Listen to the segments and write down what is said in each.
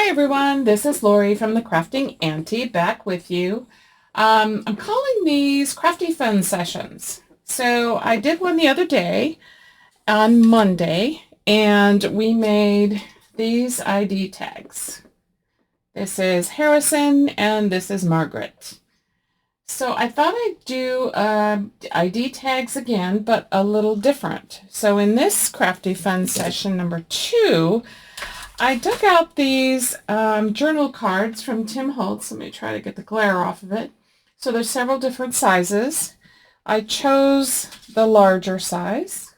Hi everyone, this is Lori from the Crafting Auntie back with you. I'm calling these Crafty Fun Sessions. So I did one the other day on Monday and we made these ID tags. This is Harrison and this is Margaret. So I thought I'd do ID tags again, but a little different. So in this Crafty Fun Session number 2, I dug out these journal cards from Tim Holtz. Let me try to get the glare off of it. So there's several different sizes. I chose the larger size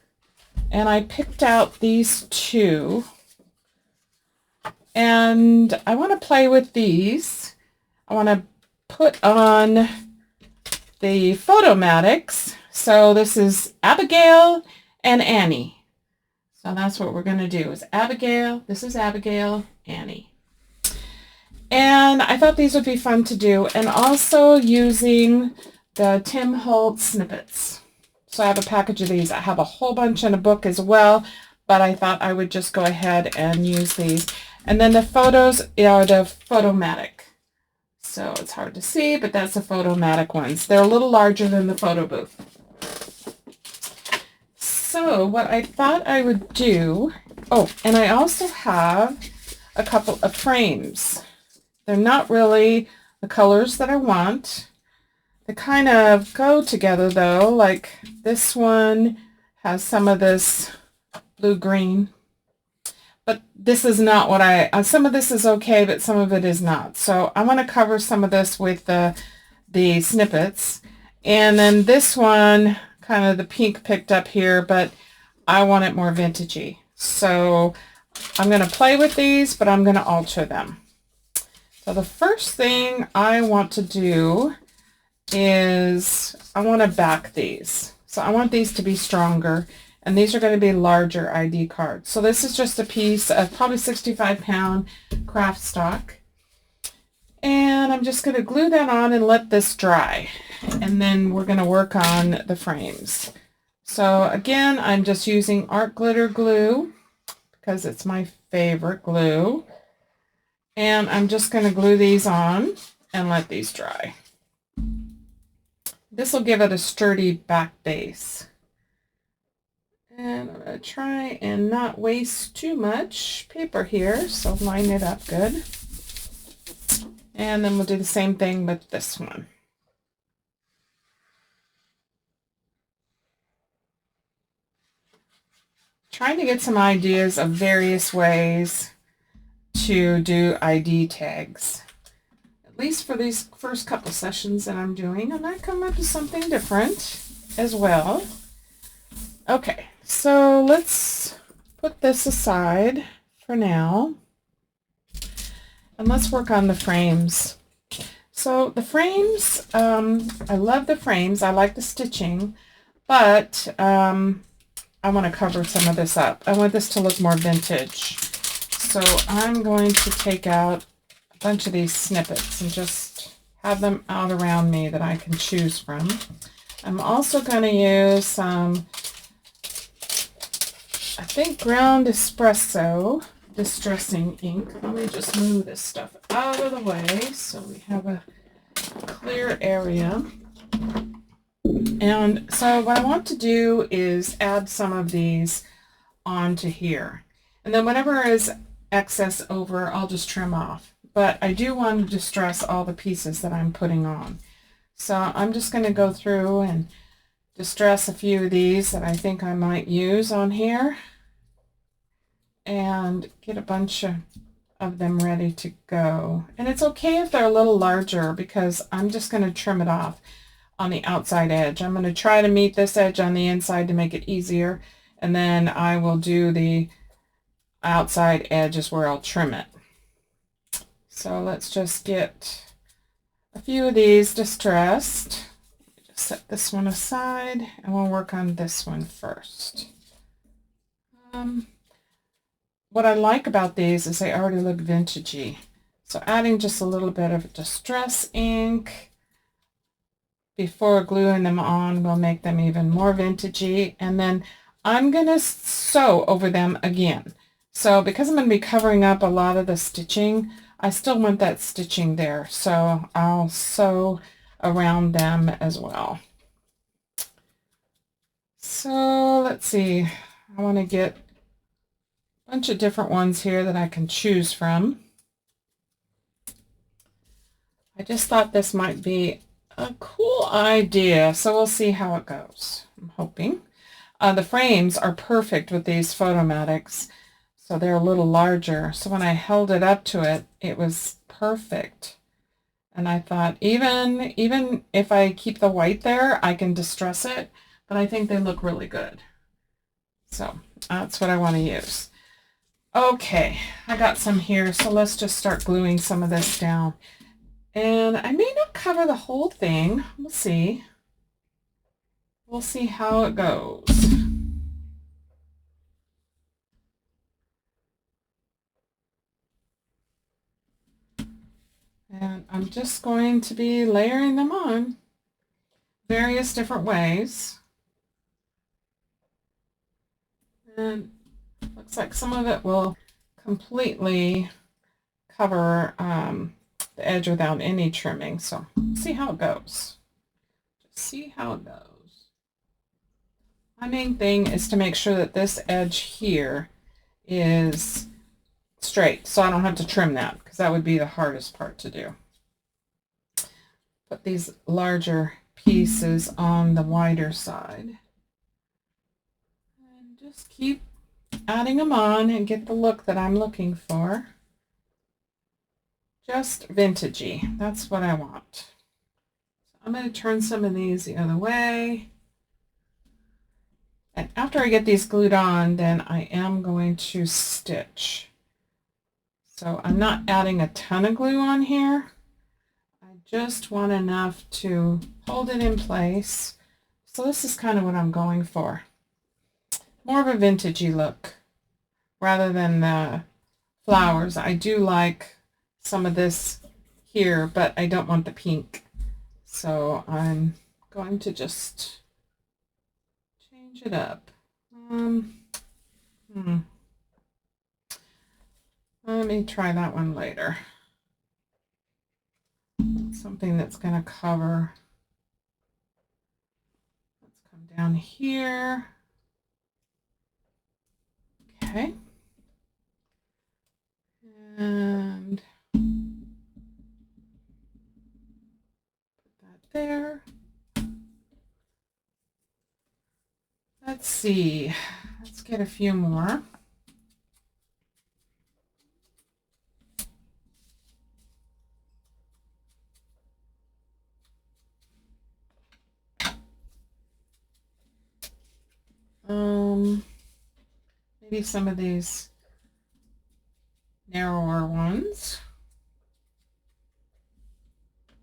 and I picked out these two. And I want to play with these. I want to put on the Photomatics. So this is Abigail and Annie. So that's what we're going to do is Abigail, this is Abigail, Annie. And I thought these would be fun to do, and also using the Tim Holtz snippets. So I have a package of these. I have a whole bunch in a book as well, but I thought I would just go ahead and use these. And then the photos are the Photomatic. So it's hard to see, but that's the Photomatic ones. They're a little larger than the photo booth. So what I thought I would do, oh, and I also have a couple of frames. They're not really the colors that I want. They kind of go together though, like this one has some of this blue-green. But this is not what some of this is okay, but some of it is not. So I want to cover some of this with the snippets. And then this one, kind of the pink picked up here, but I want it more vintagey. So I'm going to play with these, but I'm going to alter them. So the first thing I want to do is I want to back these. So I want these to be stronger, and these are going to be larger ID cards. So this is just a piece of probably 65-pound craft stock. And I'm just going to glue that on and let this dry. And then we're going to work on the frames. So again, I'm just using art glitter glue because it's my favorite glue. And I'm just going to glue these on and let these dry. This will give it a sturdy back base. And I'm going to try and not waste too much paper here, so line it up good. And then we'll do the same thing with this one. Trying to get some ideas of various ways to do ID tags. At least for these first couple sessions that I'm doing, I might come up with something different as well. Okay, so let's put this aside for now. And let's work on the frames. So the frames, I love the frames. I like the stitching, but I want to cover some of this up. I want this to look more vintage. So I'm going to take out a bunch of these snippets and just have them out around me that I can choose from. I'm also going to use some, I think, ground espresso distressing ink. Let me just move this stuff out of the way so we have a clear area. And so what I want to do is add some of these onto here. And then whatever is excess over, I'll just trim off. But I do want to distress all the pieces that I'm putting on. So I'm just going to go through and distress a few of these that I think I might use on here. And get a bunch of them ready to go. And it's okay if they're a little larger because I'm just going to trim it off on the outside edge. I'm going to try to meet this edge on the inside to make it easier, and then I will do the outside edges where I'll trim it. So let's just get a few of these distressed. Just set this one aside and we'll work on this one first. What I like about these is they already look vintagey. So adding just a little bit of distress ink before gluing them on will make them even more vintagey. And then I'm going to sew over them again. So because I'm going to be covering up a lot of the stitching, I still want that stitching there. So I'll sew around them as well. So let's see. I want to get a bunch of different ones here that I can choose from. I just thought this might be a cool idea, so we'll see how it goes. I'm hoping. The frames are perfect with these Photomatics, so they're a little larger. So when I held it up to it, it was perfect. And I thought, even if I keep the white there, I can distress it, but I think they look really good. So that's what I want to use. Okay, I got some here, so let's just start gluing some of this down. And I may not cover the whole thing. We'll see. We'll see how it goes. And I'm just going to be layering them on various different ways. And looks like some of it will completely cover the edge without any trimming. So see how it goes. Just see how it goes. My main thing is to make sure that this edge here is straight, so I don't have to trim that, because that would be the hardest part to do. Put these larger pieces on the wider side. And just keep adding them on and get the look that I'm looking for. Just vintagey. That's what I want. So I'm going to turn some of these the other way. And after I get these glued on, then I am going to stitch. So I'm not adding a ton of glue on here. I just want enough to hold it in place. So this is kind of what I'm going for. More of a vintagey look rather than the flowers. I do like some of this here, but I don't want the pink. So I'm going to just change it up. Let me try that one later. Something that's going to cover. Let's come down here. Okay. And put that there. Let's see. Let's get a few more. Maybe some of these narrower ones.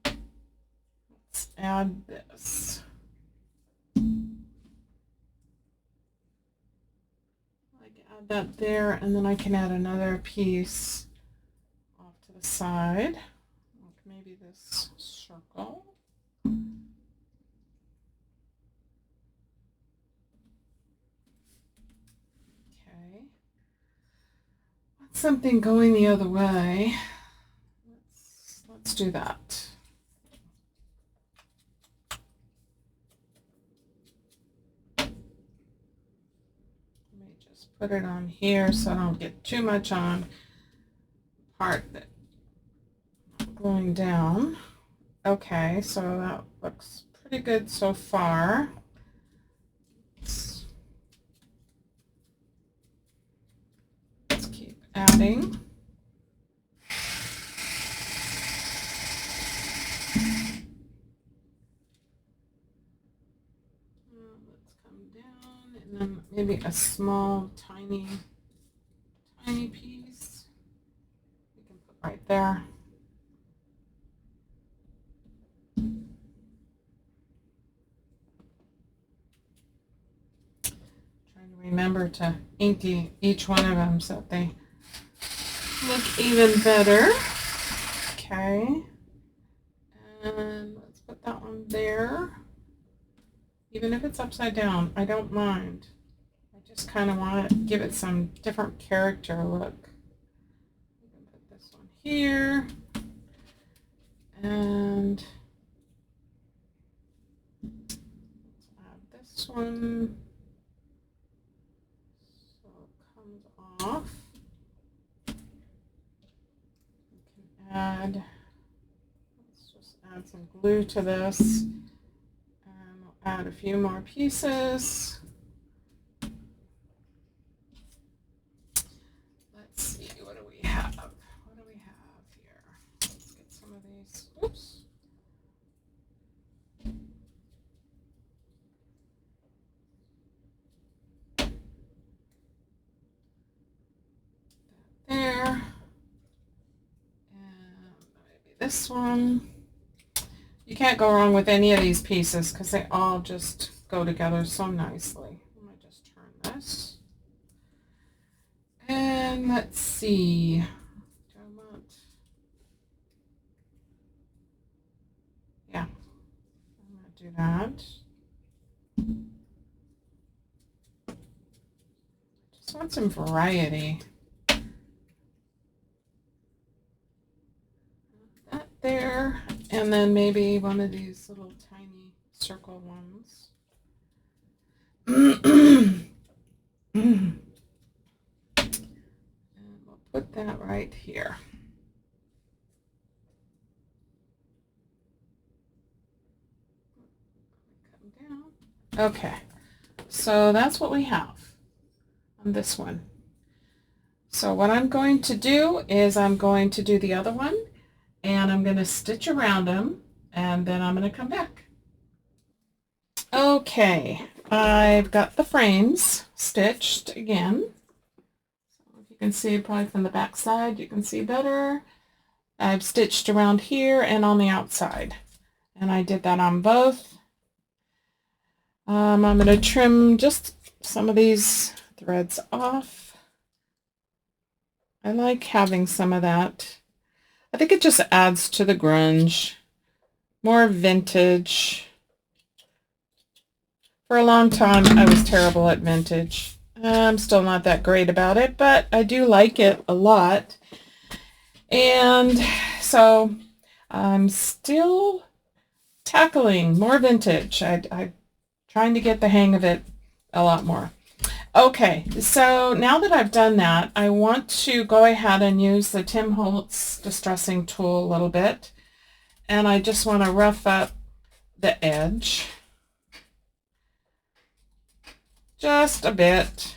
Let's add this. I can add that there, and then I can add another piece off to the side. Like maybe this circle. Something going the other way. Let's do that. Let me just put it on here so I don't get too much on the part that I'm going down. Okay, so that looks pretty good so far. Let's keep adding. Let's come down, and then maybe a small, tiny piece we can put right there. Trying to remember to ink each one of them so that they look even better. Okay, and let's put that one there. Even if it's upside down, I don't mind. I just kind of want to give it some different character look. You can put this one here, and let's add this one so it comes off. You can add, let's just add some glue to this, and we'll add a few more pieces. Let's see, what do we have? What do we have here? Let's get some of these. Oops. There. And maybe this one. You can't go wrong with any of these pieces because they all just go together so nicely. Let me just turn this. And let's see. Do I want? Yeah, I'm going to do that. Just want some variety. That there, and then maybe one of these little tiny circle ones. And we'll put that right here. Come down. Okay, so that's what we have on this one. So what I'm going to do is I'm going to do the other one, and I'm going to stitch around them, and then I'm going to come back. Okay, I've got the frames stitched again. So if you can see probably from the back side, you can see better. I've stitched around here and on the outside, and I did that on both. I'm going to trim just some of these threads off. I like having some of that. I think it just adds to the grunge, more vintage. For a long time, I was terrible at vintage. I'm still not that great about it, but I do like it a lot. And so I'm still tackling more vintage. I'm trying to get the hang of it a lot more. Okay, so now that I've done that, I want to go ahead and use the Tim Holtz distressing tool a little bit. And I just want to rough up the edge. Just a bit.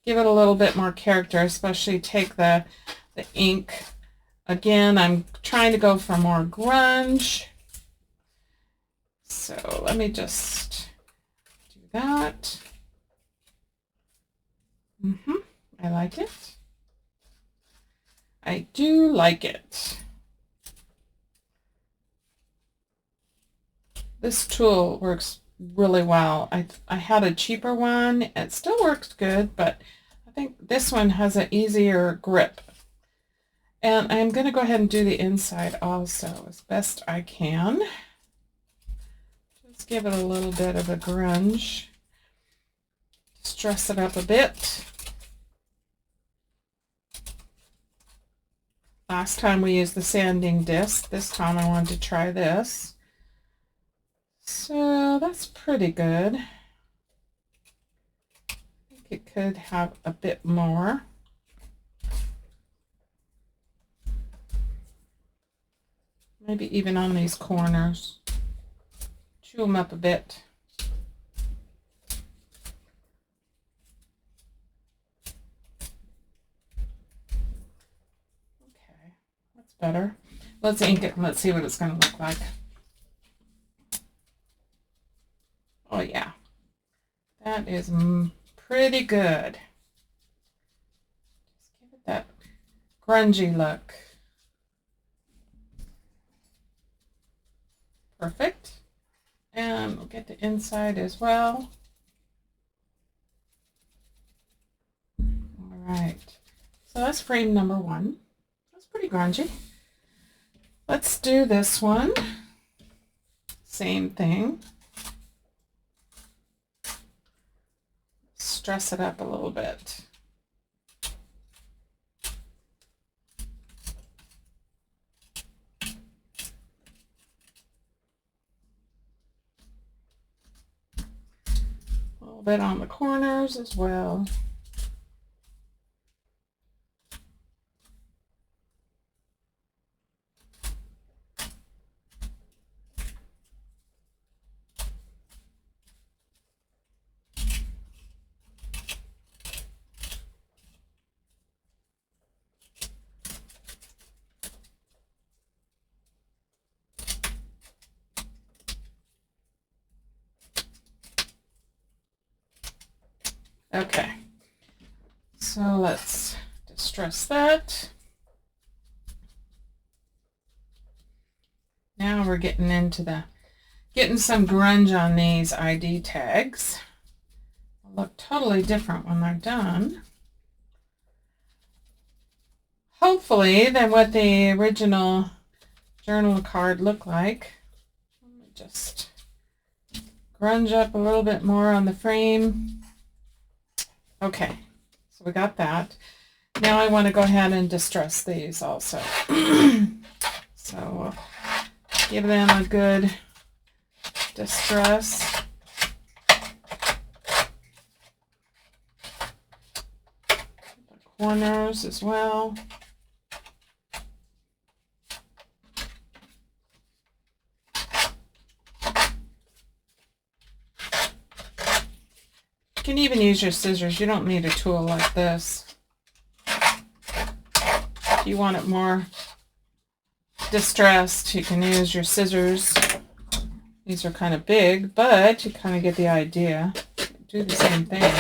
Give it a little bit more character, especially take the ink. Again, I'm trying to go for more grunge. So let me just do that. I like it. I do like it. This tool works really well. I had a cheaper one. It still works good, but I think this one has an easier grip. And I'm going to go ahead and do the inside also as best I can. Just give it a little bit of a grunge. Stress it up a bit. Last time we used the sanding disc. This time I wanted to try this. So that's pretty good. I think it could have a bit more. Maybe even on these corners. Chew them up a bit. Okay, that's better. Let's ink it and let's see what it's going to look like. Oh yeah, that is pretty good. Just give it that grungy look. Perfect. And we'll get the inside as well. All right, so that's frame number one. That's pretty grungy. Let's do this one. Same thing. distress it up a little bit. A little bit on the corners as well. Okay, so let's distress that. Now we're getting into getting some grunge on these ID tags. They'll look totally different when they're done. Hopefully than what the original journal card looked like. Let me just grunge up a little bit more on the frame. Okay, so we got that. Now I want to go ahead and distress these also. So we'll give them a good distress. The corners as well. You can even use your scissors. You don't need a tool like this. If you want it more distressed, you can use your scissors. These are kind of big, but you kind of get the idea. Do the same thing.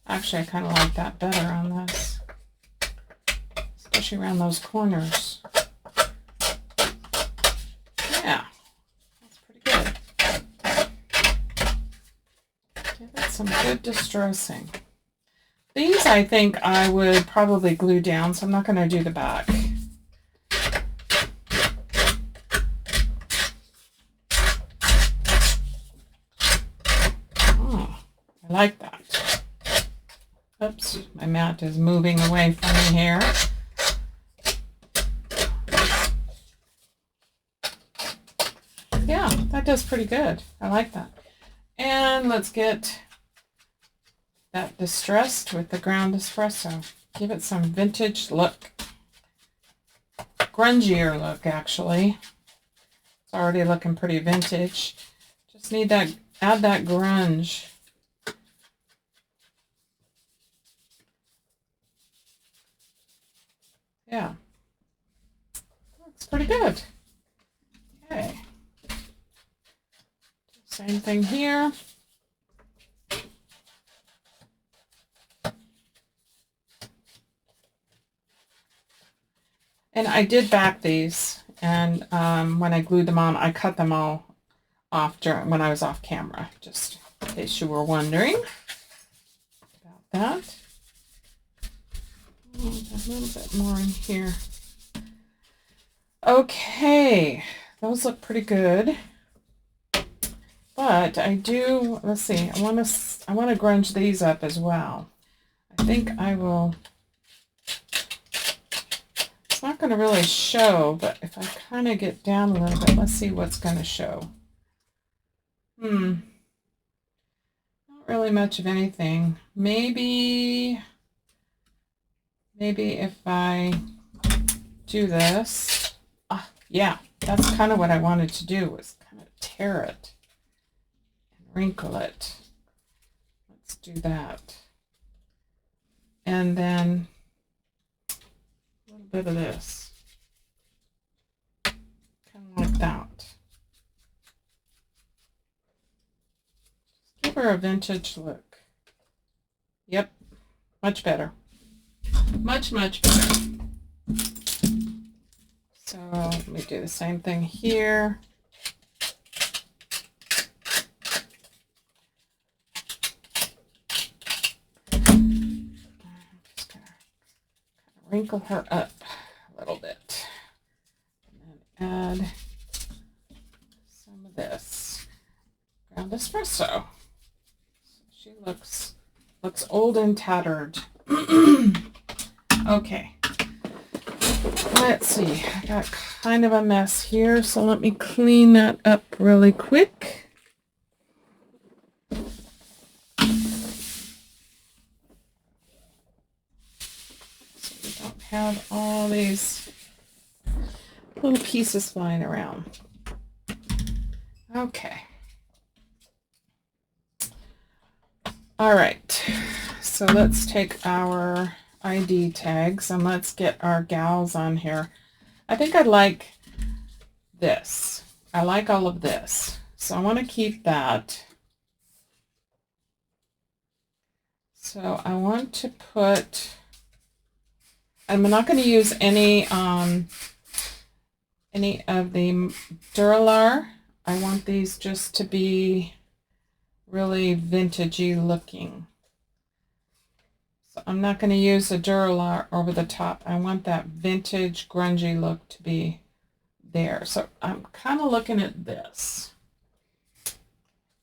Actually, I kind of like that better on this, especially around those corners. Yeah, that's pretty good. Give it some good distressing. These, I think I would probably glue down, so I'm not going to do the back. Oh, I like that. Oops, my mat is moving away from me here. Yeah, that does pretty good. I like that. And let's get that distressed with the ground espresso. Give it some vintage look. Grungier look, actually. It's already looking pretty vintage. Just need that, add that grunge. Yeah. Looks pretty good. Okay. Same thing here. And I did back these, and when I glued them on, I cut them all off when I was off camera, just in case you were wondering about that. A little bit more in here. Okay, those look pretty good. But I do, let's see, I want to grunge these up as well. I think I will. It's not going to really show, but if I kind of get down a little bit, let's see what's going to show. Not really much of anything. Maybe if I do this. Yeah, that's kind of what I wanted to do, was kind of tear it and wrinkle it. Let's do that. And then bit of this, kind of like that. Give her a vintage look. Yep, much better. Much better. So let me do the same thing here. Wrinkle her up a little bit, and then add some of this ground espresso. So she looks Looks old and tattered. Okay. Let's see. I got kind of a mess here, so let me clean that up really quick. So we don't have all these little pieces flying around. Okay. All right. So let's take our ID tags and let's get our gals on here. I think I like this. I like all of this. So I want to keep that. So I want to put, I'm not going to use any of the Duralar. I want these just to be really vintagey looking. So I'm not going to use a Duralar over the top. I want that vintage grungy look to be there. So I'm kind of looking at this.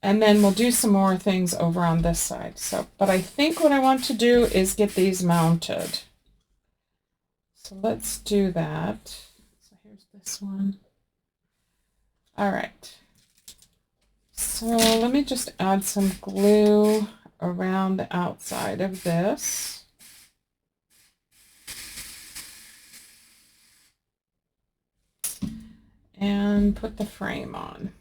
And then we'll do some more things over on this side. So, but I think what I want to do is get these mounted. So let's do that. So here's this one. All right. So let me just add some glue around the outside of this. And put the frame on.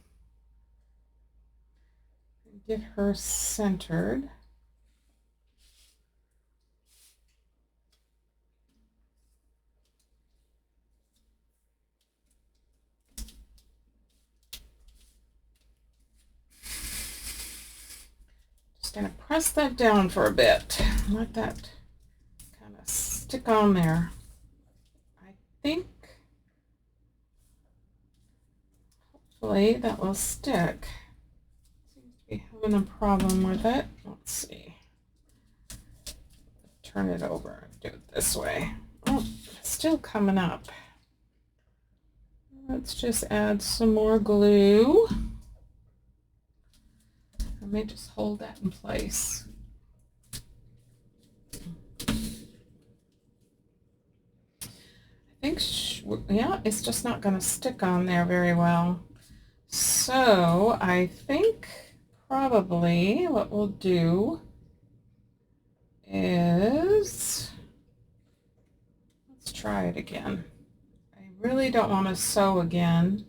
Get her centered. Just going to press that down for a bit. Let that kind of stick on there. I think hopefully that will stick. Seems to be having a problem with it. Let's see. Turn it over and do it this way. Oh, it's still coming up. Let's just add some more glue. Let me just hold that in place. I think, yeah, it's just not going to stick on there very well. So I think probably what we'll do is, let's try it again. I really don't want to sew again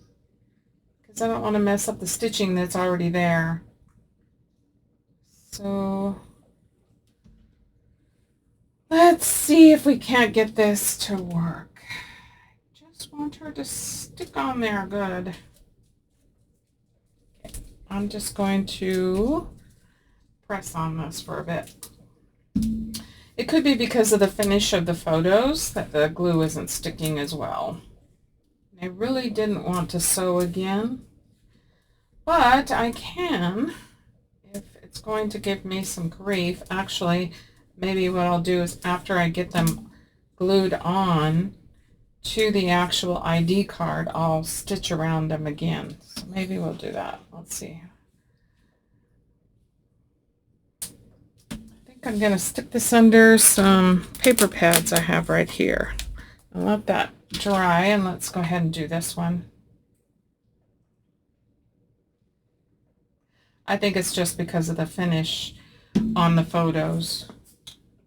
because I don't want to mess up the stitching that's already there. So let's see if we can't get this to work. I just want her to stick on there good. Okay, I'm just going to press on this for a bit. It could be because of the finish of the photos that the glue isn't sticking as well. I really didn't want to sew again, but I can if it's going to give me some grief. Actually, maybe what I'll do is after I get them glued on to the actual ID card, I'll stitch around them again. So maybe we'll do that. Let's see. I'm going to stick this under some paper pads I have right here. I'll let that dry and let's go ahead and do this one. I think it's just because of the finish on the photos.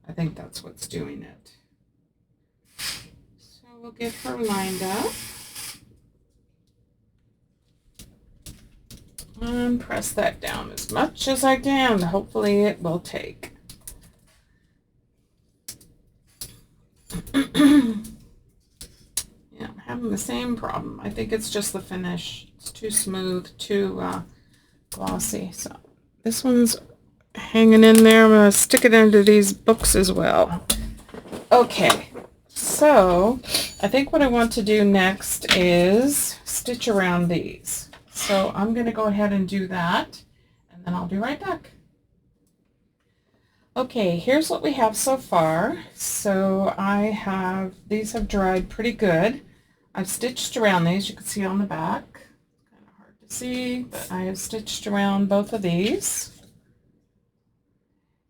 I think that's what's doing it. So we'll get her lined up. And press that down as much as I can. Hopefully it will take. Yeah, I'm having the same problem. I think it's just the finish. It's too smooth, too glossy. So this one's hanging in there. I'm going to stick it into these books as well. Okay, so I think what I want to do next is stitch around these. So I'm going to go ahead and do that, and then I'll be right back. Okay, here's what we have so far. So these have dried pretty good. I've stitched around these, you can see on the back. Kind of hard to see, but I have stitched around both of these.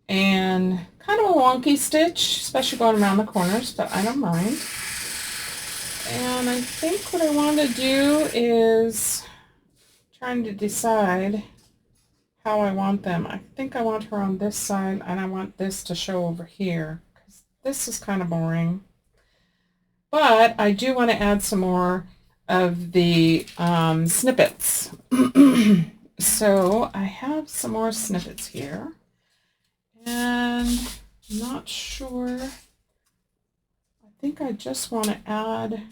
and kind of a wonky stitch, especially going around the corners, but I don't mind. And I think what I want to do is trying to decide how I want them. I think I want her on this side, and I want this to show over here, because this is kind of boring. But I do want to add some more of the snippets. So I have some more snippets here, and I'm not sure. I think I just want to add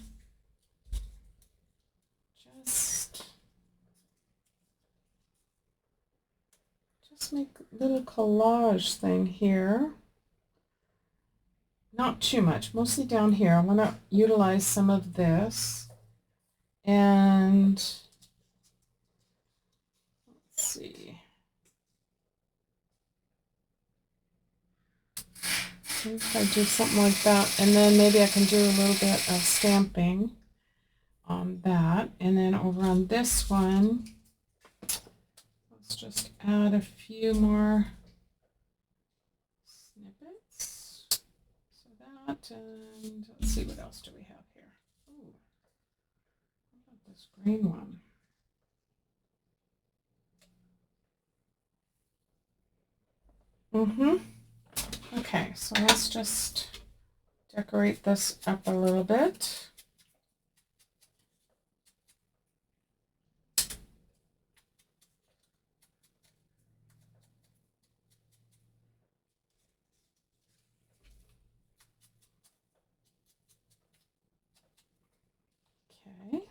just make a little collage thing here. Not too much, mostly down here. I want to utilize some of this. And let's see. Maybe if I do something like that, and then maybe I can do a little bit of stamping on that. And then over on this one, let's just add a few more snippets. So that, and let's see, what else do we have here? Ooh, how about this green one? Okay, so let's just decorate this up a little bit. Okay.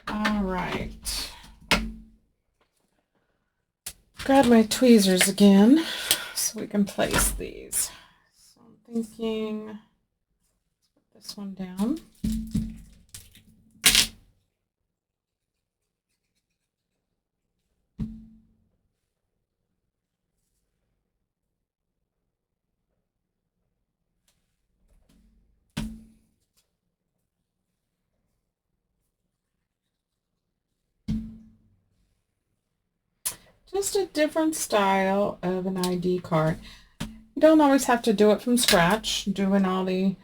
All right. Grab my tweezers again so we can place these. So I'm thinking, let's put this one down. Just a different style of an ID card. You don't always have to do it from scratch, doing all the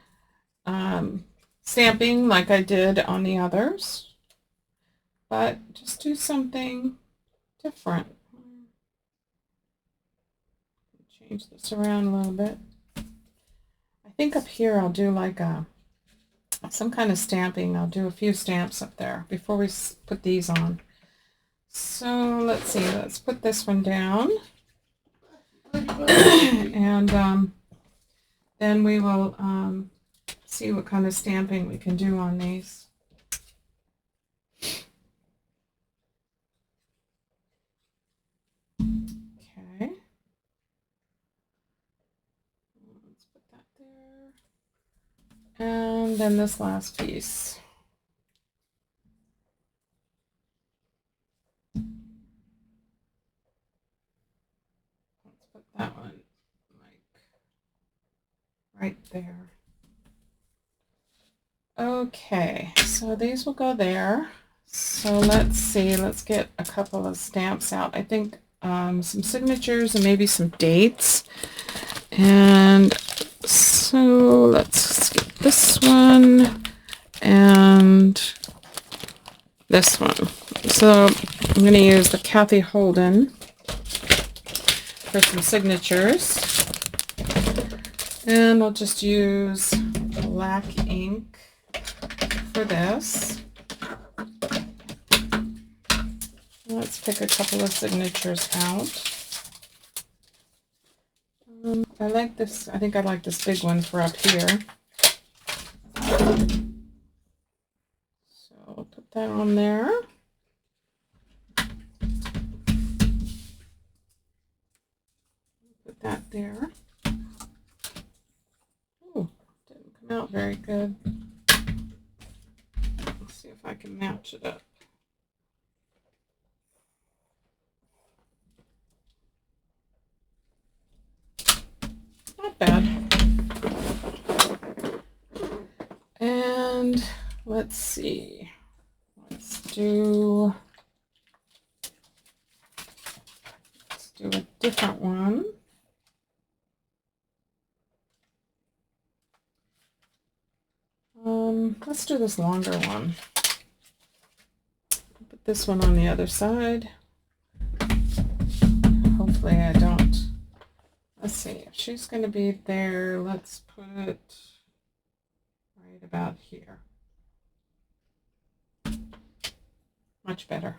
stamping like I did on the others, but just do something different. Change this around a little bit. I think up here I'll do like some kind of stamping. I'll do a few stamps up there before we put these on. So let's see, let's put this one down. And then we will see what kind of stamping we can do on these. Okay. Let's put that there. And then this last piece. That one, like right there. Okay, so these will go there. So let's see, let's get a couple of stamps out. I think some signatures and maybe some dates. And so let's get this one and this one. So I'm going to use the Kathy Holden for some signatures, and I'll just use black ink for this. Let's pick a couple of signatures out. I like this. I think I like this big one for up here. So I'll put that on there. Put that there. Oh, didn't come out very good. Let's see if I can match it up. let's see. Let's do a different one. Let's do this longer one. Put this one on the other side. Hopefully I don't. Let's see, if she's going to be there, let's put it right about here. Much better.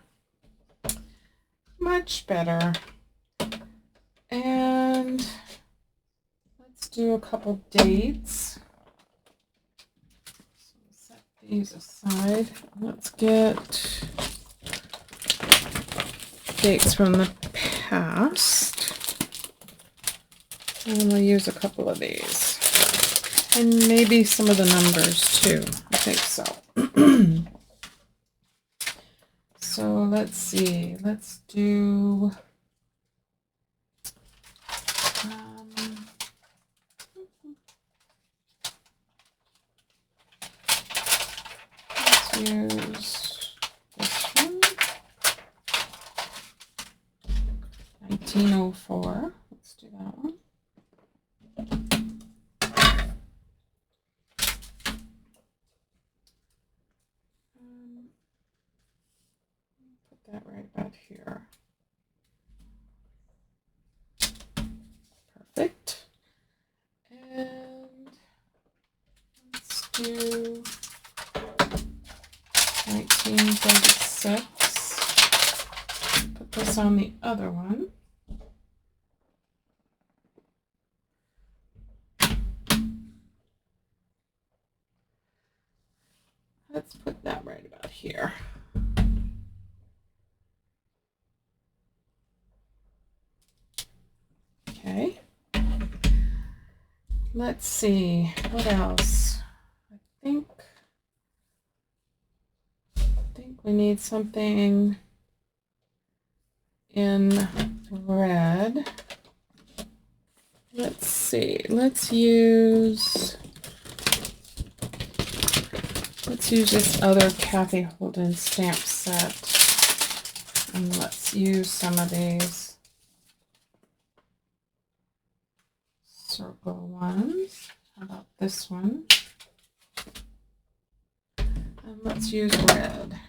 Much better. And let's do a couple dates. So set these aside. Let's get dates from the past. And we'll use a couple of these. And maybe some of the numbers too. I think so. So let's see. Let's do... let's use this one. 1904. Let's do that one. Put that right about here. Perfect. And let's do 1936. Put this on the other one. Let's put that right about here. Okay. Let's see, what else? I think we need something in red. Let's see, let's use this other Kathy Holden stamp set, and let's use some of these circle ones. How about this one? And let's use red.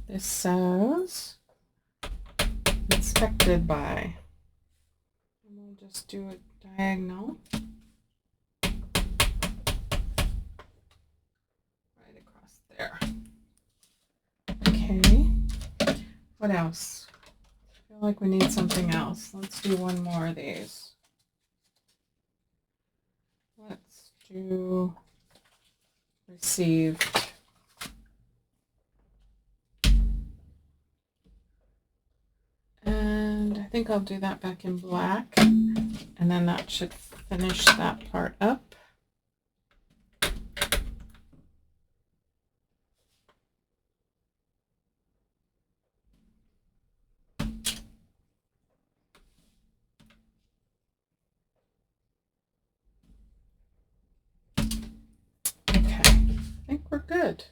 This says inspected by. And we'll just do a diagonal right across there. Okay. What else? I feel like we need something else. Let's do one more of these. Let's do received. And I think I'll do that back in black, and then that should finish that part up. Okay, I think we're good.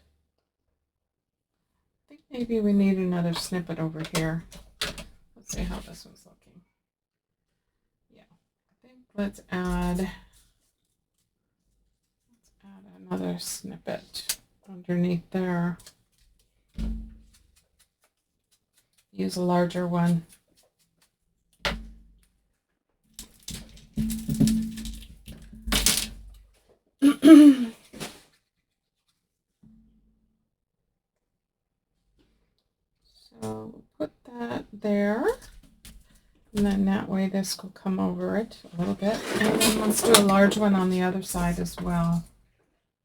I think maybe we need another snippet over here. Let's see how this one's looking. Yeah, I think let's add another snippet underneath there. Use a larger one. So put that there, and then that way this will come over it a little bit. And then let's do a large one on the other side as well.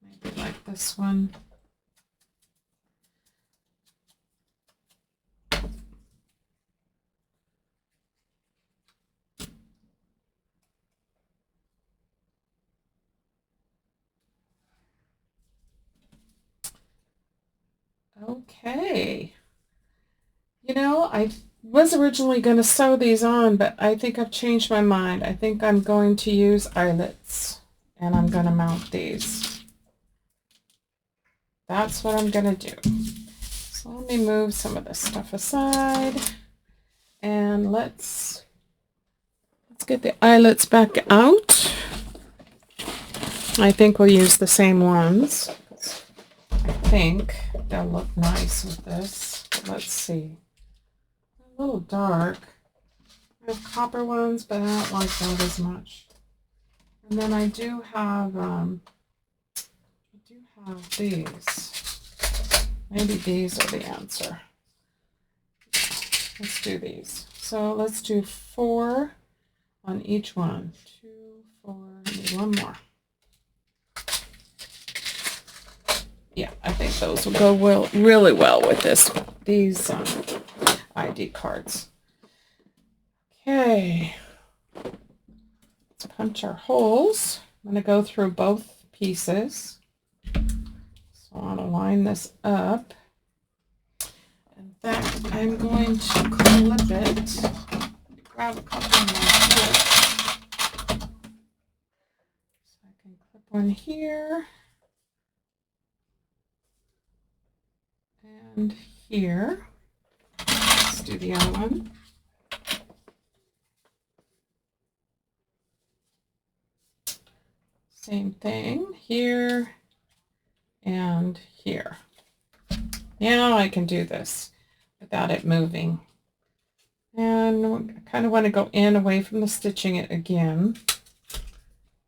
Maybe like this one. Okay. You know, I was originally going to sew these on, but I think I've changed my mind. I think I'm going to use eyelets, and I'm going to mount these. that's what I'm going to do. So let me move some of this stuff aside, and let's get the eyelets back out. I think we'll use the same ones. I think they'll look nice with this. Let's see. A little dark. I have copper ones, but I don't like that as much. And then I do have these. Maybe these are the answer. Let's do these. So let's do 4 on each one. 2, 4, maybe one more. Yeah, I think those will go really well with these ID cards. Okay, let's punch our holes. I'm going to go through both pieces. So I want to line this up. In fact, I'm going to clip it. Grab a couple more clips. So I can clip one here. And here. Let's do the other one. Same thing here and here. Now I can do this without it moving. And I kind of want to go in away from the stitching it again.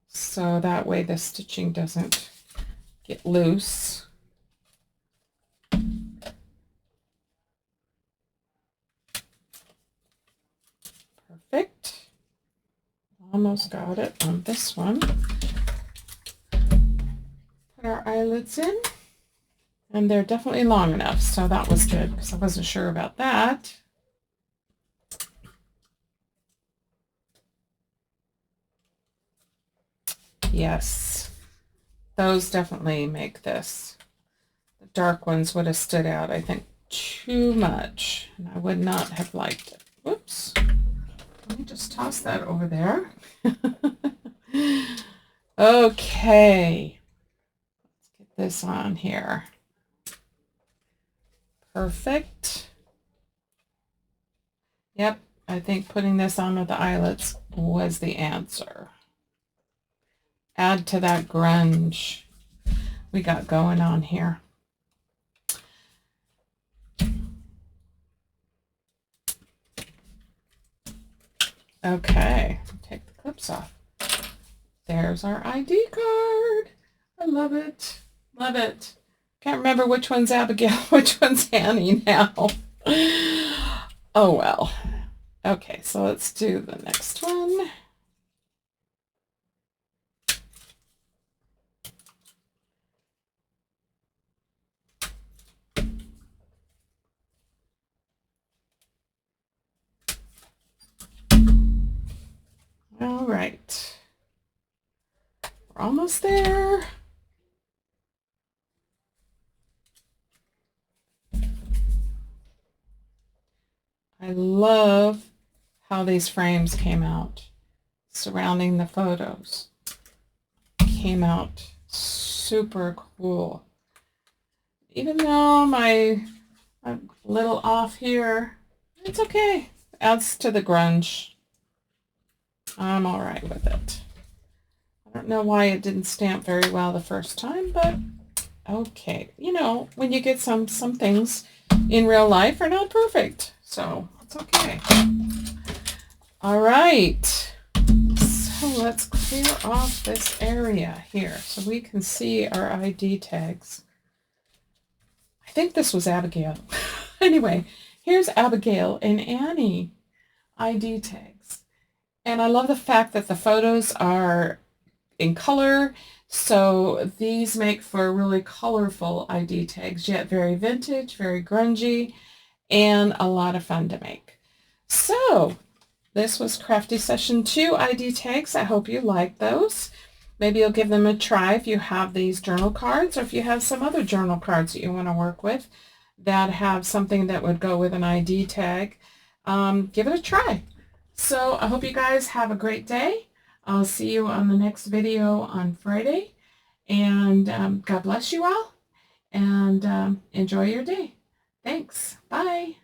So that way the stitching doesn't get loose. Perfect. Almost got it on this one. Put our eyelets in, and they're definitely long enough, so that was good because I wasn't sure about that. Yes, those definitely make this. The dark ones would have stood out, I think, too much, and I would not have liked it. Whoops. Let me just toss that over there. Okay. Let's get this on here. Perfect. Yep, I think putting this on with the eyelets was the answer. Add to that grunge we got going on here. Okay, take the clips off. There's our ID card. I love it. Love it. Can't remember which one's Abigail, which one's Annie now. Oh well. Okay, so let's do the next one. All right. We're almost there. I love how these frames came out surrounding the photos. Came out super cool. Even though I'm a little off here, it's okay. Adds to the grunge. I'm all right with it. I don't know why it didn't stamp very well the first time, but okay. You know, when you get some things in real life are not perfect, so it's okay. All right. So let's clear off this area here so we can see our ID tags. I think this was Abigail. Anyway, here's Abigail and Annie ID tags. And I love the fact that the photos are in color, so these make for really colorful ID tags, yet very vintage, very grungy, and a lot of fun to make. So this was Crafty Session 2 ID tags. I hope you like those. Maybe you'll give them a try if you have these journal cards, or if you have some other journal cards that you want to work with that have something that would go with an ID tag. Give it a try. So I hope you guys have a great day. I'll see you on the next video on Friday. And God bless you all. and enjoy your day. Thanks. Bye.